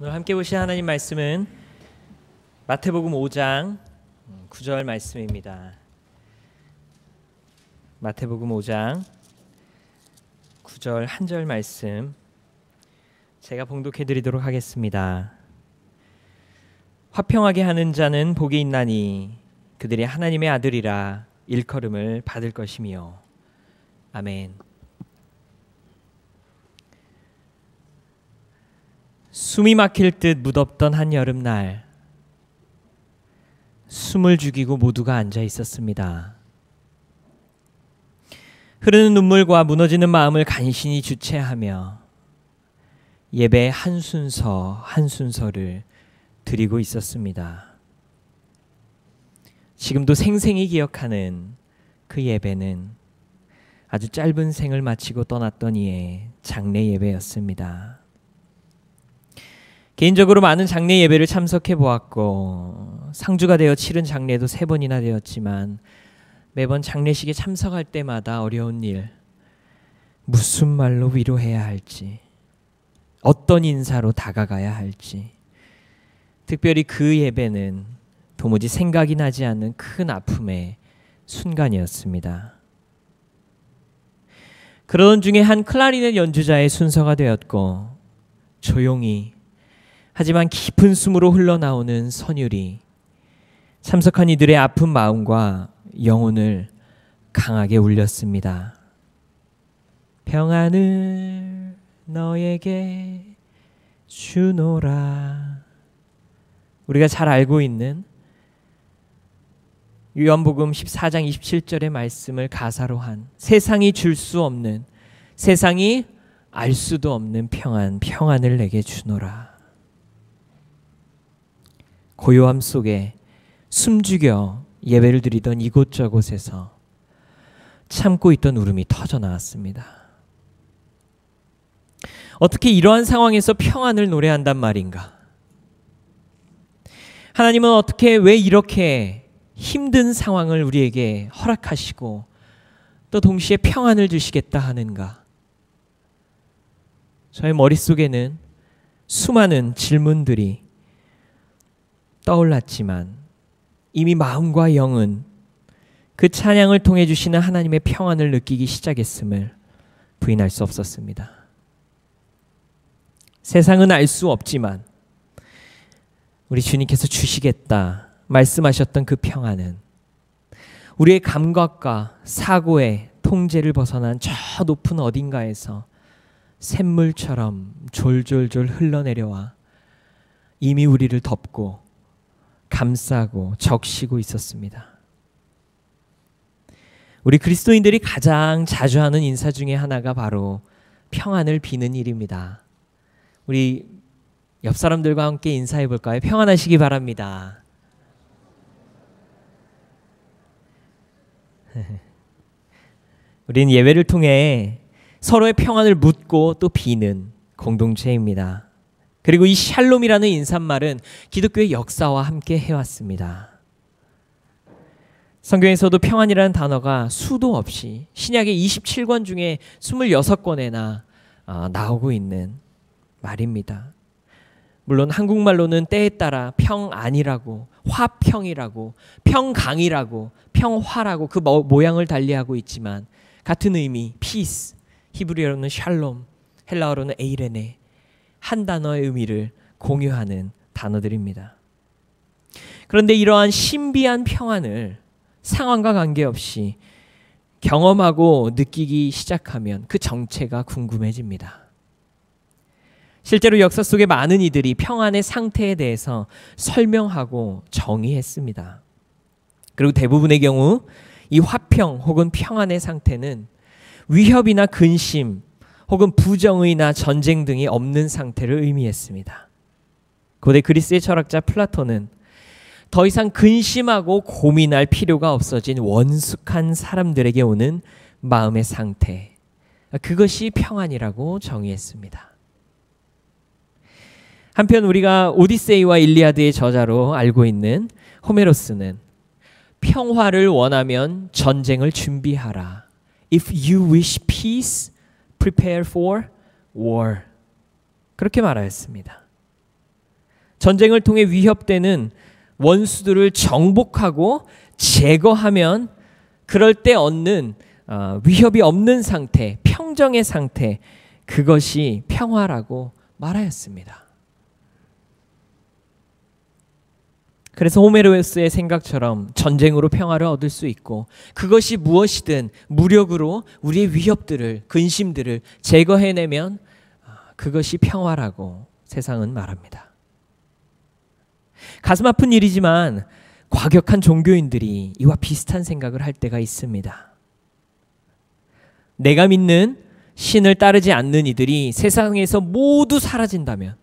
오늘 함께 보실 하나님 말씀은 마태복음 5장 9절 말씀입니다. 마태복음 5장 9절 한 절 말씀 제가 봉독해 드리도록 하겠습니다. 화평하게 하는 자는 복이 있나니 그들이 하나님의 아들이라 일컬음을 받을 것이며. 아멘. 숨이 막힐 듯 무덥던 한 여름날, 숨을 죽이고 모두가 앉아 있었습니다. 흐르는 눈물과 무너지는 마음을 간신히 주체하며 예배 한 순서 한 순서를 드리고 있었습니다. 지금도 생생히 기억하는 그 예배는 아주 짧은 생을 마치고 떠났던 이의 장례 예배였습니다. 개인적으로 많은 장례 예배를 참석해 보았고 상주가 되어 치른 장례도 3번이나 되었지만 매번 장례식에 참석할 때마다 어려운 일, 무슨 말로 위로해야 할지, 어떤 인사로 다가가야 할지, 특별히 그 예배는 도무지 생각이 나지 않는 큰 아픔의 순간이었습니다. 그러던 중에 한 클라리넷 연주자의 순서가 되었고 조용히 하지만 깊은 숨으로 흘러나오는 선율이 참석한 이들의 아픈 마음과 영혼을 강하게 울렸습니다. 평안을 너에게 주노라. 우리가 잘 알고 있는 요한복음 14장 27절의 말씀을 가사로 한 세상이 줄 수 없는, 세상이 알 수도 없는 평안을 내게 주노라. 고요함 속에 숨죽여 예배를 드리던 이곳저곳에서 참고 있던 울음이 터져 나왔습니다. 어떻게 이러한 상황에서 평안을 노래한단 말인가? 하나님은 어떻게, 왜 이렇게 힘든 상황을 우리에게 허락하시고 또 동시에 평안을 주시겠다 하는가? 저의 머릿속에는 수많은 질문들이 떠올랐지만 이미 마음과 영은 그 찬양을 통해 주시는 하나님의 평안을 느끼기 시작했음을 부인할 수 없었습니다. 세상은 알 수 없지만 우리 주님께서 주시겠다 말씀하셨던 그 평안은 우리의 감각과 사고의 통제를 벗어난 저 높은 어딘가에서 샘물처럼 졸졸졸 흘러내려와 이미 우리를 덮고 감싸고 적시고 있었습니다. 우리 그리스도인들이 가장 자주 하는 인사 중에 하나가 바로 평안을 비는 일입니다. 우리 옆 사람들과 함께 인사해 볼까요? 평안하시기 바랍니다. 우리는 예배를 통해 서로의 평안을 묻고 또 비는 공동체입니다. 그리고 이 샬롬이라는 인사말은 기독교의 역사와 함께 해왔습니다. 성경에서도 평안이라는 단어가 수도 없이 신약의 27권 중에 26권에나 나오고 있는 말입니다. 물론 한국말로는 때에 따라 평안이라고, 화평이라고, 평강이라고, 평화라고 그 모양을 달리하고 있지만 같은 의미, 피스, 히브리어로는 샬롬, 헬라어로는 에이레네, 한 단어의 의미를 공유하는 단어들입니다. 그런데 이러한 신비한 평안을 상황과 관계없이 경험하고 느끼기 시작하면 그 정체가 궁금해집니다. 실제로 역사 속에 많은 이들이 평안의 상태에 대해서 설명하고 정의했습니다. 그리고 대부분의 경우 이 화평 혹은 평안의 상태는 위협이나 근심 혹은 부정의나 전쟁 등이 없는 상태를 의미했습니다. 고대 그리스의 철학자 플라톤은 더 이상 근심하고 고민할 필요가 없어진 원숙한 사람들에게 오는 마음의 상태, 그것이 평안이라고 정의했습니다. 한편 우리가 오디세이와 일리아드의 저자로 알고 있는 호메로스는 평화를 원하면 전쟁을 준비하라. If you wish peace, prepare for war. 그렇게 말하였습니다. 전쟁을 통해 위협되는 원수들을 정복하고 제거하면 그럴 때 얻는 위협이 없는 상태, 평정의 상태, 그것이 평화라고 말하였습니다. 그래서 호메로스의 생각처럼 전쟁으로 평화를 얻을 수 있고 그것이 무엇이든 무력으로 우리의 위협들을, 근심들을 제거해내면 그것이 평화라고 세상은 말합니다. 가슴 아픈 일이지만 과격한 종교인들이 이와 비슷한 생각을 할 때가 있습니다. 내가 믿는 신을 따르지 않는 이들이 세상에서 모두 사라진다면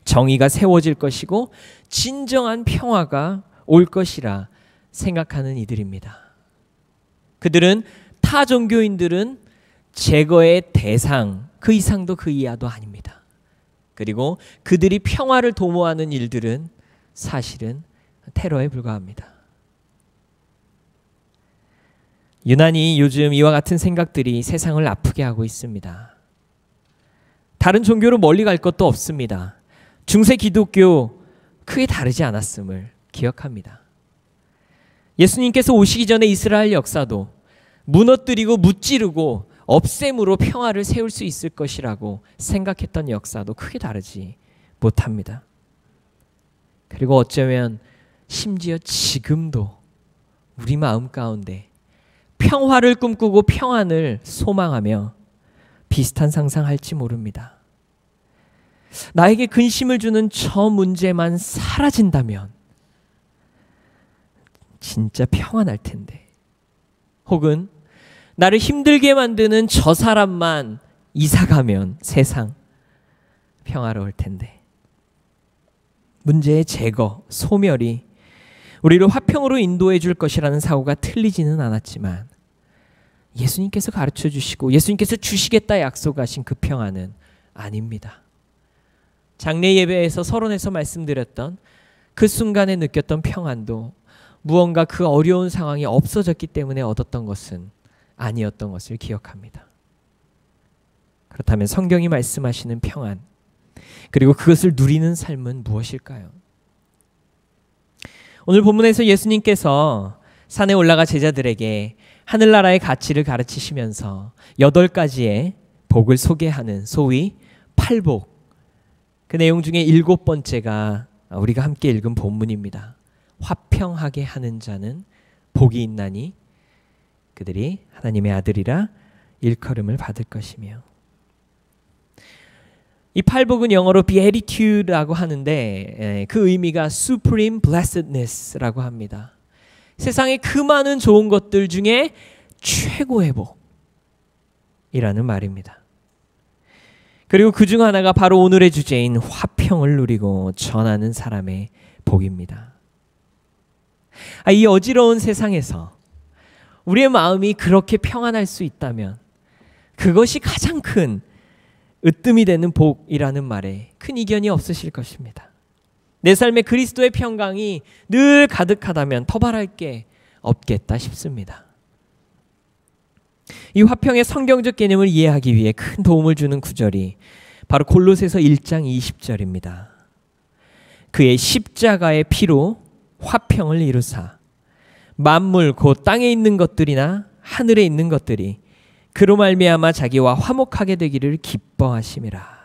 정의가 세워질 것이고 진정한 평화가 올 것이라 생각하는 이들입니다. 그들은 타 종교인들은 제거의 대상, 그 이상도 그 이하도 아닙니다. 그리고 그들이 평화를 도모하는 일들은 사실은 테러에 불과합니다. 유난히 요즘 이와 같은 생각들이 세상을 아프게 하고 있습니다. 다른 종교로 멀리 갈 것도 없습니다. 중세 기독교 크게 다르지 않았음을 기억합니다. 예수님께서 오시기 전에 이스라엘 역사도 무너뜨리고 무찌르고 없앰으로 평화를 세울 수 있을 것이라고 생각했던 역사도 크게 다르지 못합니다. 그리고 어쩌면 심지어 지금도 우리 마음 가운데 평화를 꿈꾸고 평안을 소망하며 비슷한 상상할지 모릅니다. 나에게 근심을 주는 저 문제만 사라진다면 진짜 평안할 텐데, 혹은 나를 힘들게 만드는 저 사람만 이사가면 세상 평화로울 텐데, 문제의 제거, 소멸이 우리를 화평으로 인도해 줄 것이라는 사고가 틀리지는 않았지만 예수님께서 가르쳐 주시고 예수님께서 주시겠다 약속하신 그 평안은 아닙니다. 장례 예배에서 서론에서 말씀드렸던 그 순간에 느꼈던 평안도 무언가 그 어려운 상황이 없어졌기 때문에 얻었던 것은 아니었던 것을 기억합니다. 그렇다면 성경이 말씀하시는 평안, 그리고 그것을 누리는 삶은 무엇일까요? 오늘 본문에서 예수님께서 산에 올라가 제자들에게 하늘나라의 가치를 가르치시면서 8가지의 복을 소개하는 소위 팔복, 그 내용 중에 7번째가 우리가 함께 읽은 본문입니다. 화평하게 하는 자는 복이 있나니 그들이 하나님의 아들이라 일컬음을 받을 것이며, 이 팔복은 영어로 beatitude라고 하는데 그 의미가 supreme blessedness라고 합니다. 세상의 그 많은 좋은 것들 중에 최고의 복이라는 말입니다. 그리고 그 중 하나가 바로 오늘의 주제인 화평을 누리고 전하는 사람의 복입니다. 이 어지러운 세상에서 우리의 마음이 그렇게 평안할 수 있다면 그것이 가장 큰 으뜸이 되는 복이라는 말에 큰 이견이 없으실 것입니다. 내 삶에 그리스도의 평강이 늘 가득하다면 더 바랄 게 없겠다 싶습니다. 이 화평의 성경적 개념을 이해하기 위해 큰 도움을 주는 구절이 바로 골로새서 1장 20절입니다. 그의 십자가의 피로 화평을 이루사 만물 곧 땅에 있는 것들이나 하늘에 있는 것들이 그로 말미암아 자기와 화목하게 되기를 기뻐하심이라.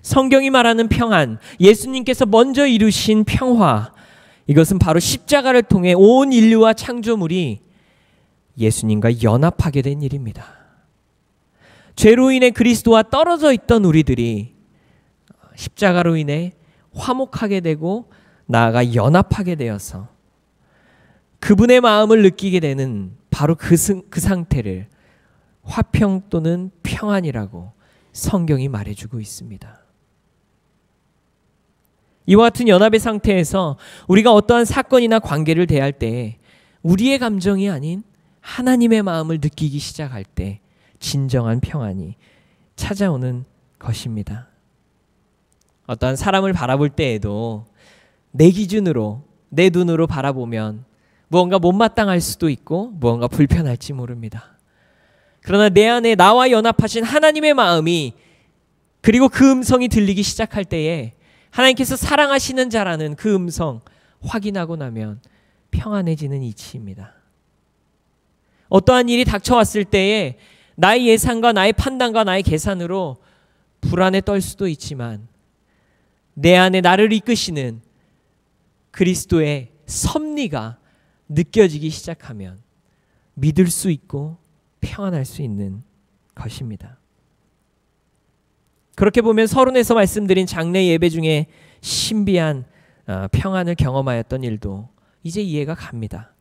성경이 말하는 평안, 예수님께서 먼저 이루신 평화, 이것은 바로 십자가를 통해 온 인류와 창조물이 예수님과 연합하게 된 일입니다. 죄로 인해 그리스도와 떨어져 있던 우리들이 십자가로 인해 화목하게 되고 나아가 연합하게 되어서 그분의 마음을 느끼게 되는 바로 그 상태를 화평 또는 평안이라고 성경이 말해주고 있습니다. 이와 같은 연합의 상태에서 우리가 어떠한 사건이나 관계를 대할 때 우리의 감정이 아닌 하나님의 마음을 느끼기 시작할 때 진정한 평안이 찾아오는 것입니다. 어떠한 사람을 바라볼 때에도 내 기준으로, 내 눈으로 바라보면 무언가 못마땅할 수도 있고 무언가 불편할지 모릅니다. 그러나 내 안에 나와 연합하신 하나님의 마음이 그리고 그 음성이 들리기 시작할 때에 하나님께서 사랑하시는 자라는 그 음성 확인하고 나면 평안해지는 이치입니다. 어떠한 일이 닥쳐왔을 때에 나의 예상과 나의 판단과 나의 계산으로 불안에 떨 수도 있지만 내 안에 나를 이끄시는 그리스도의 섭리가 느껴지기 시작하면 믿을 수 있고 평안할 수 있는 것입니다. 그렇게 보면 서론에서 말씀드린 장래 예배 중에 신비한 평안을 경험하였던 일도 이제 이해가 갑니다.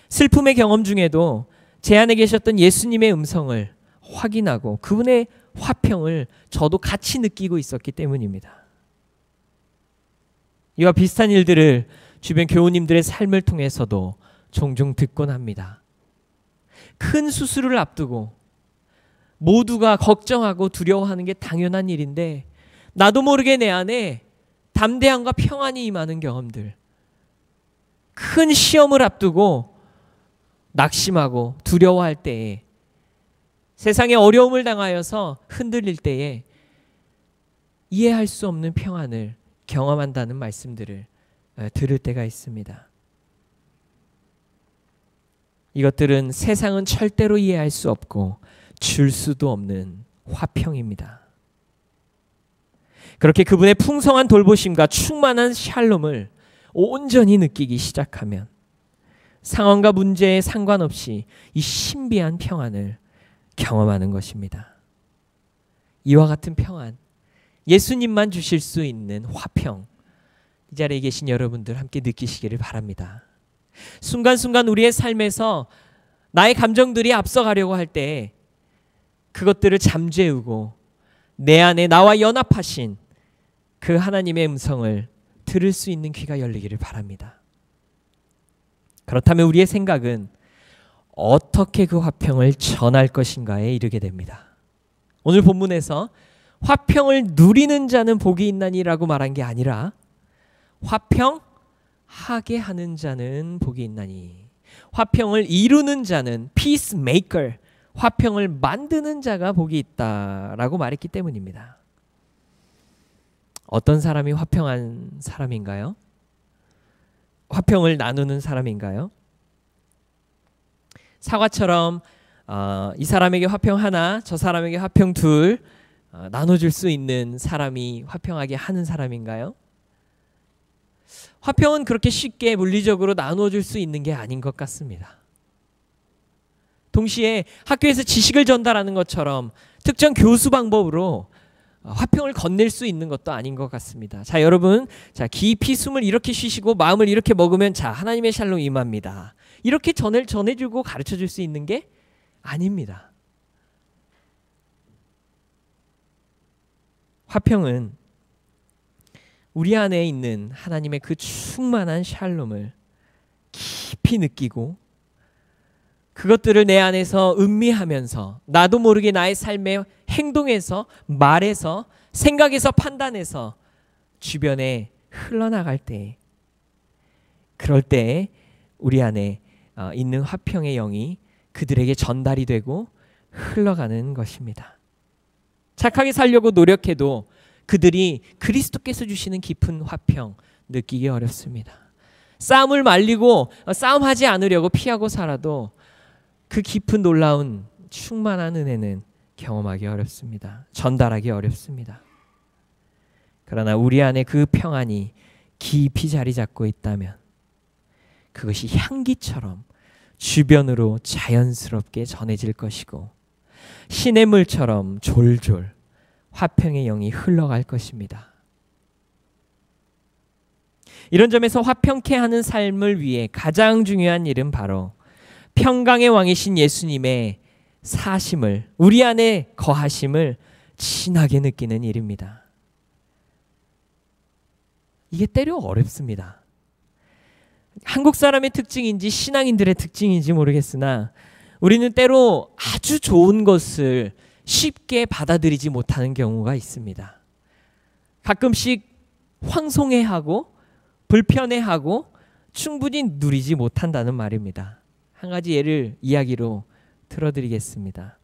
슬픔의 경험 중에도 제 안에 계셨던 예수님의 음성을 확인하고 그분의 화평을 저도 같이 느끼고 있었기 때문입니다. 이와 비슷한 일들을 주변 교우님들의 삶을 통해서도 종종 듣곤 합니다. 큰 수술을 앞두고 모두가 걱정하고 두려워하는 게 당연한 일인데 나도 모르게 내 안에 담대함과 평안이 임하는 경험들, 큰 시험을 앞두고 낙심하고 두려워할 때에, 세상에 어려움을 당하여서 흔들릴 때에 이해할 수 없는 평안을 경험한다는 말씀들을 들을 때가 있습니다. 이것들은 세상은 절대로 이해할 수 없고 줄 수도 없는 화평입니다. 그렇게 그분의 풍성한 돌보심과 충만한 샬롬을 온전히 느끼기 시작하면 상황과 문제에 상관없이 이 신비한 평안을 경험하는 것입니다. 이와 같은 평안, 예수님만 주실 수 있는 화평, 이 자리에 계신 여러분들 함께 느끼시기를 바랍니다. 순간순간 우리의 삶에서 나의 감정들이 앞서가려고 할 때 그것들을 잠재우고 내 안에 나와 연합하신 그 하나님의 음성을 들을 수 있는 귀가 열리기를 바랍니다. 그렇다면 우리의 생각은 어떻게 그 화평을 전할 것인가에 이르게 됩니다. 오늘 본문에서 화평을 누리는 자는 복이 있나니라고 말한 게 아니라 화평하게 하는 자는 복이 있나니, 화평을 이루는 자는 peacemaker, 화평을 만드는 자가 복이 있다라고 말했기 때문입니다. 어떤 사람이 화평한 사람인가요? 화평을 나누는 사람인가요? 사과처럼 이 사람에게 화평 하나, 저 사람에게 화평 둘 나눠줄 수 있는 사람이 화평하게 하는 사람인가요? 화평은 그렇게 쉽게 물리적으로 나누어줄 수 있는 게 아닌 것 같습니다. 동시에 학교에서 지식을 전달하는 것처럼 특정 교수 방법으로 화평을 건넬 수 있는 것도 아닌 것 같습니다. 자, 여러분, 자, 깊이 숨을 이렇게 쉬시고 마음을 이렇게 먹으면 자, 하나님의 샬롬 임합니다. 이렇게 전해주고 가르쳐줄 수 있는 게 아닙니다. 화평은 우리 안에 있는 하나님의 그 충만한 샬롬을 깊이 느끼고 그것들을 내 안에서 음미하면서 나도 모르게 나의 삶의 행동에서, 말에서, 생각에서, 판단에서 주변에 흘러나갈 때, 그럴 때 우리 안에 있는 화평의 영이 그들에게 전달이 되고 흘러가는 것입니다. 착하게 살려고 노력해도 그들이 그리스도께서 주시는 깊은 화평 느끼기 어렵습니다. 싸움을 말리고 싸움하지 않으려고 피하고 살아도 그 깊은 놀라운 충만한 은혜는 경험하기 어렵습니다. 전달하기 어렵습니다. 그러나 우리 안에 그 평안이 깊이 자리 잡고 있다면 그것이 향기처럼 주변으로 자연스럽게 전해질 것이고 시냇물처럼 졸졸 화평의 영이 흘러갈 것입니다. 이런 점에서 화평케 하는 삶을 위해 가장 중요한 일은 바로 평강의 왕이신 예수님의 사심을, 우리 안에 거하심을 진하게 느끼는 일입니다. 이게 때로 어렵습니다. 한국 사람의 특징인지 신앙인들의 특징인지 모르겠으나 우리는 때로 아주 좋은 것을 쉽게 받아들이지 못하는 경우가 있습니다. 가끔씩 황송해하고 불편해하고 충분히 누리지 못한다는 말입니다. 한 가지 예를 이야기로 들어드리겠습니다.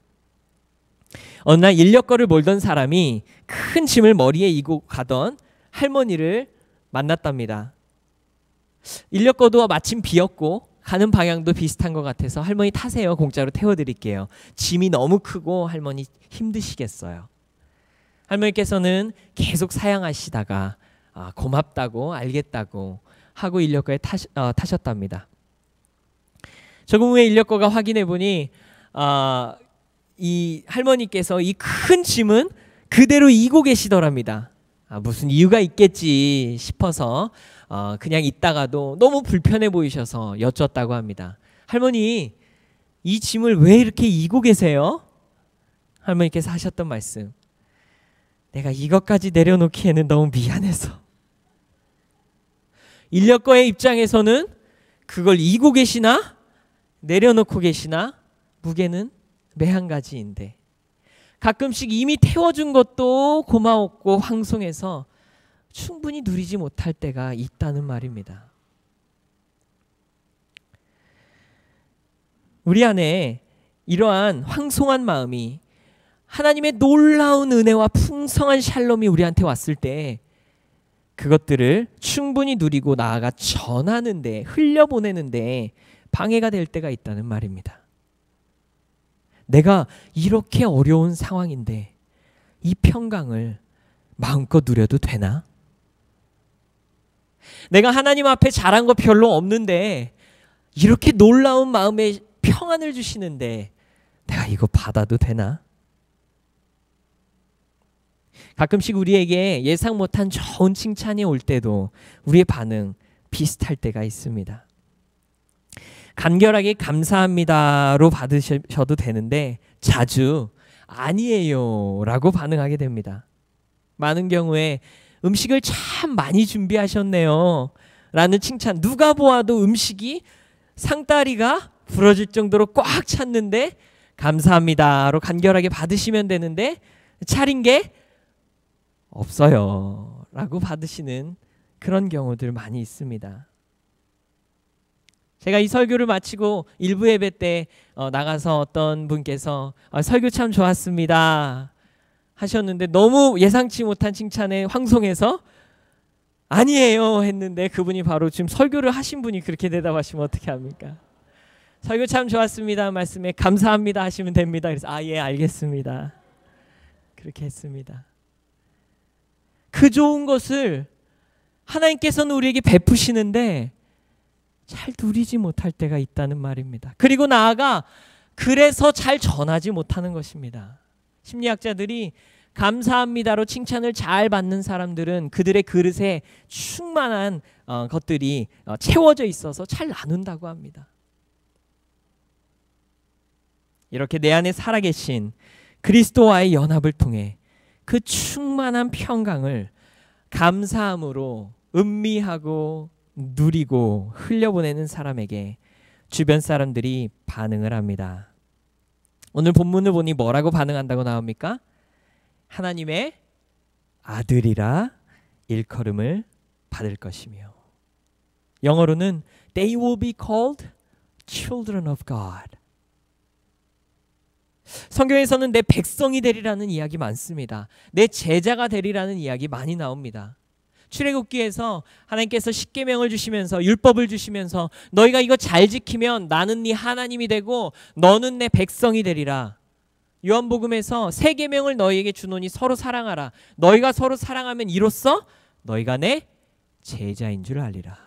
어느 날 인력거를 몰던 사람이 큰 짐을 머리에 이고 가던 할머니를 만났답니다. 인력거도 마침 비었고 가는 방향도 비슷한 것 같아서 할머니 타세요. 공짜로 태워드릴게요. 짐이 너무 크고 할머니 힘드시겠어요. 할머니께서는 계속 사양하시다가 고맙다고 알겠다고 하고 인력거에 타셨답니다. 조금 후에 인력거가 확인해 보니 이 할머니께서 이 큰 짐은 그대로 이고 계시더랍니다. 무슨 이유가 있겠지 싶어서 그냥 있다가도 너무 불편해 보이셔서 여쭙다고 합니다. 할머니, 이 짐을 왜 이렇게 이고 계세요? 할머니께서 하셨던 말씀, 내가 이것까지 내려놓기에는 너무 미안해서. 인력거의 입장에서는 그걸 이고 계시나 내려놓고 계시나 무게는 매한가지인데, 가끔씩 이미 태워준 것도 고마웠고 황송해서 충분히 누리지 못할 때가 있다는 말입니다. 우리 안에 이러한 황송한 마음이, 하나님의 놀라운 은혜와 풍성한 샬롬이 우리한테 왔을 때 그것들을 충분히 누리고 나아가 전하는데, 흘려보내는데 방해가 될 때가 있다는 말입니다. 내가 이렇게 어려운 상황인데 이 평강을 마음껏 누려도 되나? 내가 하나님 앞에 잘한 거 별로 없는데 이렇게 놀라운 마음의 평안을 주시는데 내가 이거 받아도 되나? 가끔씩 우리에게 예상 못한 좋은 칭찬이 올 때도 우리의 반응 비슷할 때가 있습니다. 간결하게 감사합니다로 받으셔도 되는데 자주 아니에요 라고 반응하게 됩니다. 많은 경우에 음식을 참 많이 준비하셨네요 라는 칭찬, 누가 보아도 음식이 상다리가 부러질 정도로 꽉 찼는데 감사합니다로 간결하게 받으시면 되는데 차린 게 없어요 라고 받으시는 그런 경우들 많이 있습니다. 제가 이 설교를 마치고 일부 예배 때 나가서 어떤 분께서 설교 참 좋았습니다 하셨는데 너무 예상치 못한 칭찬에 황송해서 아니에요 했는데, 그분이 바로 지금 설교를 하신 분이 그렇게 대답하시면 어떻게 합니까? 설교 참 좋았습니다 말씀에 감사합니다 하시면 됩니다. 그래서 예 알겠습니다. 그렇게 했습니다. 그 좋은 것을 하나님께서는 우리에게 베푸시는데 잘 누리지 못할 때가 있다는 말입니다. 그리고 나아가 그래서 잘 전하지 못하는 것입니다. 심리학자들이 감사합니다로 칭찬을 잘 받는 사람들은 그들의 그릇에 충만한 것들이 채워져 있어서 잘 나눈다고 합니다. 이렇게 내 안에 살아계신 그리스도와의 연합을 통해 그 충만한 평강을 감사함으로 음미하고 누리고 흘려보내는 사람에게 주변 사람들이 반응을 합니다. 오늘 본문을 보니 뭐라고 반응한다고 나옵니까? 하나님의 아들이라 일컬음을 받을 것이며, 영어로는 They will be called children of God. 성경에서는 내 백성이 되리라는 이야기 많습니다. 내 제자가 되리라는 이야기 많이 나옵니다. 출애굽기에서 하나님께서 십계명을 주시면서 율법을 주시면서 너희가 이거 잘 지키면 나는 네 하나님이 되고 너는 내 백성이 되리라. 요한복음에서 새 계명을 너희에게 주노니 서로 사랑하라. 너희가 서로 사랑하면 이로써 너희가 내 제자인 줄 알리라.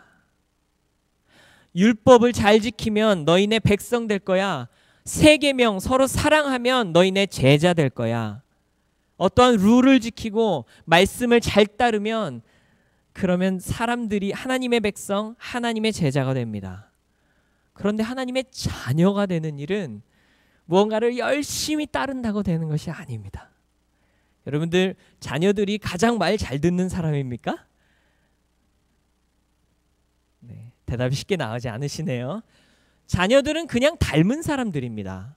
율법을 잘 지키면 너희 내 백성 될 거야. 새 계명 서로 사랑하면 너희 내 제자 될 거야. 어떠한 룰을 지키고 말씀을 잘 따르면 그러면 사람들이 하나님의 백성, 하나님의 제자가 됩니다. 그런데 하나님의 자녀가 되는 일은 무언가를 열심히 따른다고 되는 것이 아닙니다. 여러분들 자녀들이 가장 말 잘 듣는 사람입니까? 네, 대답이 쉽게 나오지 않으시네요. 자녀들은 그냥 닮은 사람들입니다.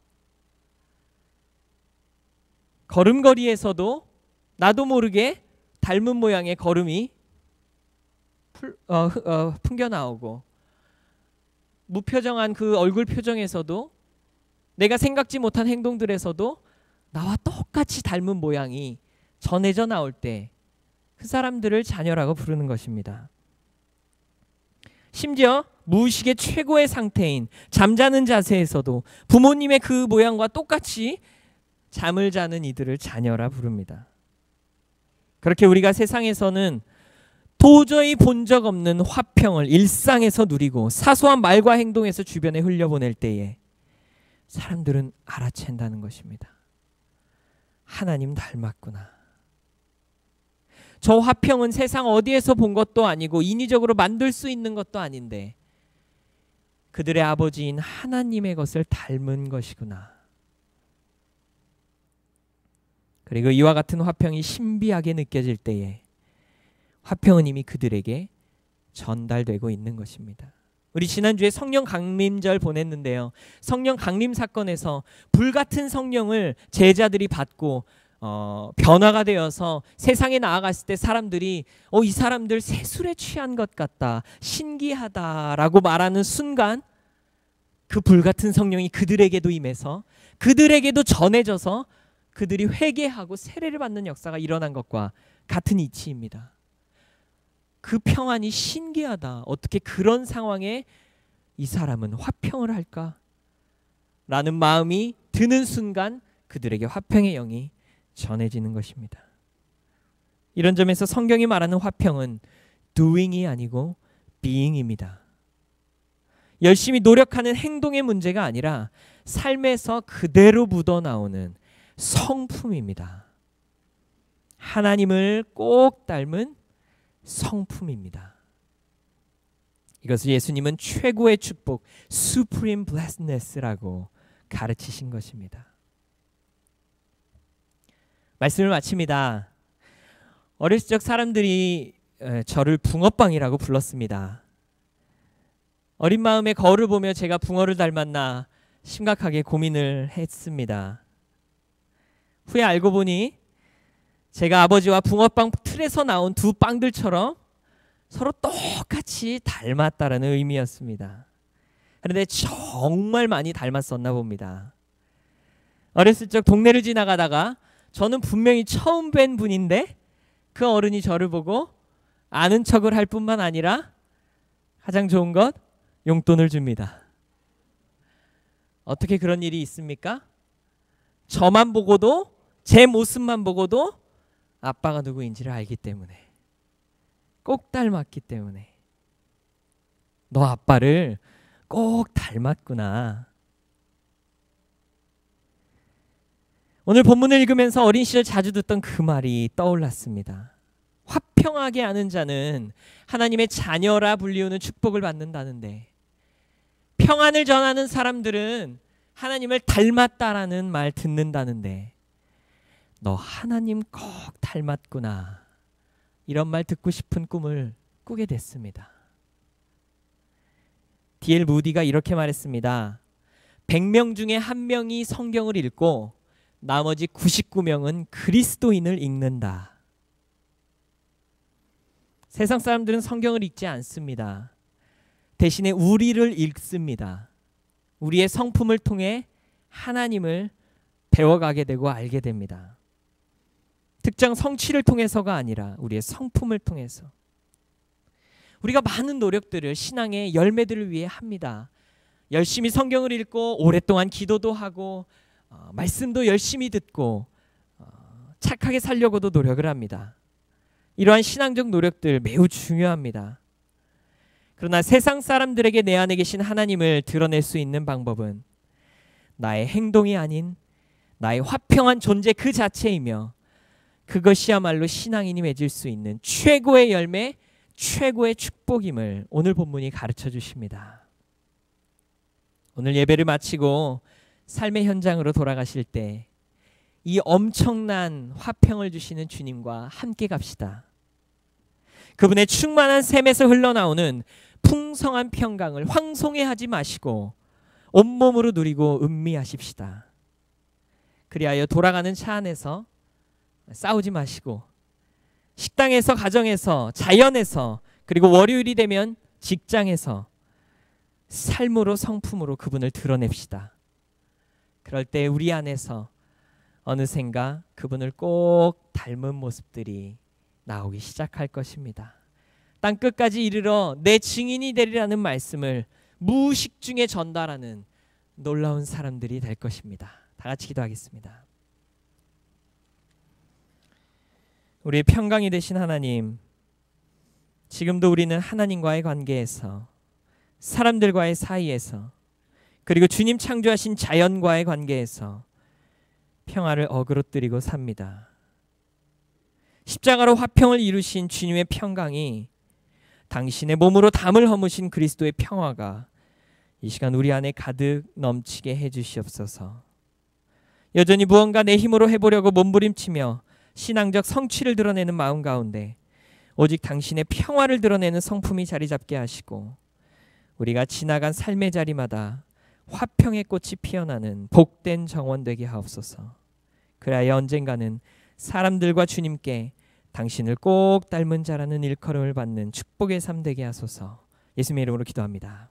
걸음걸이에서도 나도 모르게 닮은 모양의 걸음이 풍겨 나오고, 무표정한 그 얼굴 표정에서도, 내가 생각지 못한 행동들에서도 나와 똑같이 닮은 모양이 전해져 나올 때 그 사람들을 자녀라고 부르는 것입니다. 심지어 무의식의 최고의 상태인 잠자는 자세에서도 부모님의 그 모양과 똑같이 잠을 자는 이들을 자녀라 부릅니다. 그렇게 우리가 세상에서는 도저히 본 적 없는 화평을 일상에서 누리고 사소한 말과 행동에서 주변에 흘려보낼 때에 사람들은 알아챈다는 것입니다. 하나님 닮았구나. 저 화평은 세상 어디에서 본 것도 아니고 인위적으로 만들 수 있는 것도 아닌데 그들의 아버지인 하나님의 것을 닮은 것이구나. 그리고 이와 같은 화평이 신비하게 느껴질 때에 화평은 이미 그들에게 전달되고 있는 것입니다. 우리 지난주에 성령 강림절 보냈는데요. 성령 강림 사건에서 불같은 성령을 제자들이 받고 변화가 되어서 세상에 나아갔을 때 사람들이 이 사람들 세술에 취한 것 같다, 신기하다라고 말하는 순간 그 불같은 성령이 그들에게도 임해서 그들에게도 전해져서 그들이 회개하고 세례를 받는 역사가 일어난 것과 같은 이치입니다. 그 평안이 신기하다. 어떻게 그런 상황에 이 사람은 화평을 할까? 라는 마음이 드는 순간 그들에게 화평의 영이 전해지는 것입니다. 이런 점에서 성경이 말하는 화평은 doing이 아니고 being입니다. 열심히 노력하는 행동의 문제가 아니라 삶에서 그대로 묻어나오는 성품입니다. 하나님을 꼭 닮은 성품입니다. 이것을 예수님은 최고의 축복, supreme blessedness라고 가르치신 것입니다. 말씀을 마칩니다. 어렸을 적 사람들이 저를 붕어빵이라고 불렀습니다. 어린 마음에 거울을 보며 제가 붕어를 닮았나 심각하게 고민을 했습니다. 후에 알고 보니 제가 아버지와 붕어빵 틀에서 나온 두 빵들처럼 서로 똑같이 닮았다라는 의미였습니다. 그런데 정말 많이 닮았었나 봅니다. 어렸을 적 동네를 지나가다가 저는 분명히 처음 뵌 분인데 그 어른이 저를 보고 아는 척을 할 뿐만 아니라 가장 좋은 것 용돈을 줍니다. 어떻게 그런 일이 있습니까? 저만 보고도 제 모습만 보고도 아빠가 누구인지를 알기 때문에 꼭 닮았기 때문에 너 아빠를 꼭 닮았구나. 오늘 본문을 읽으면서 어린 시절 자주 듣던 그 말이 떠올랐습니다. 화평하게 아는 자는 하나님의 자녀라 불리우는 축복을 받는다는데 평안을 전하는 사람들은 하나님을 닮았다라는 말 듣는다는데 너 하나님 꼭 닮았구나. 이런 말 듣고 싶은 꿈을 꾸게 됐습니다. D.L. 무디가 이렇게 말했습니다. 100명 중에 1명이 성경을 읽고 나머지 99명은 그리스도인을 읽는다. 세상 사람들은 성경을 읽지 않습니다. 대신에 우리를 읽습니다. 우리의 성품을 통해 하나님을 배워가게 되고 알게 됩니다. 특정 성취를 통해서가 아니라 우리의 성품을 통해서. 우리가 많은 노력들을 신앙의 열매들을 위해 합니다. 열심히 성경을 읽고 오랫동안 기도도 하고 말씀도 열심히 듣고 착하게 살려고도 노력을 합니다. 이러한 신앙적 노력들 매우 중요합니다. 그러나 세상 사람들에게 내 안에 계신 하나님을 드러낼 수 있는 방법은 나의 행동이 아닌 나의 화평한 존재 그 자체이며 그것이야말로 신앙인이 맺을 수 있는 최고의 열매, 최고의 축복임을 오늘 본문이 가르쳐 주십니다. 오늘 예배를 마치고 삶의 현장으로 돌아가실 때 이 엄청난 화평을 주시는 주님과 함께 갑시다. 그분의 충만한 샘에서 흘러나오는 풍성한 평강을 황송해하지 마시고 온몸으로 누리고 음미하십시다. 그리하여 돌아가는 차 안에서 싸우지 마시고 식당에서, 가정에서, 자연에서, 그리고 월요일이 되면 직장에서 삶으로 성품으로 그분을 드러냅시다. 그럴 때 우리 안에서 어느샌가 그분을 꼭 닮은 모습들이 나오기 시작할 것입니다. 땅 끝까지 이르러 내 증인이 되리라는 말씀을 무의식 중에 전달하는 놀라운 사람들이 될 것입니다. 다 같이 기도하겠습니다. 우리의 평강이 되신 하나님, 지금도 우리는 하나님과의 관계에서, 사람들과의 사이에서, 그리고 주님 창조하신 자연과의 관계에서 평화를 어그러뜨리고 삽니다. 십자가로 화평을 이루신 주님의 평강이, 당신의 몸으로 담을 허무신 그리스도의 평화가 이 시간 우리 안에 가득 넘치게 해주시옵소서. 여전히 무언가 내 힘으로 해보려고 몸부림치며 신앙적 성취를 드러내는 마음 가운데 오직 당신의 평화를 드러내는 성품이 자리 잡게 하시고, 우리가 지나간 삶의 자리마다 화평의 꽃이 피어나는 복된 정원 되게 하옵소서. 그래야 언젠가는 사람들과 주님께 당신을 꼭 닮은 자라는 일컬음을 받는 축복의 삶 되게 하소서. 예수님의 이름으로 기도합니다.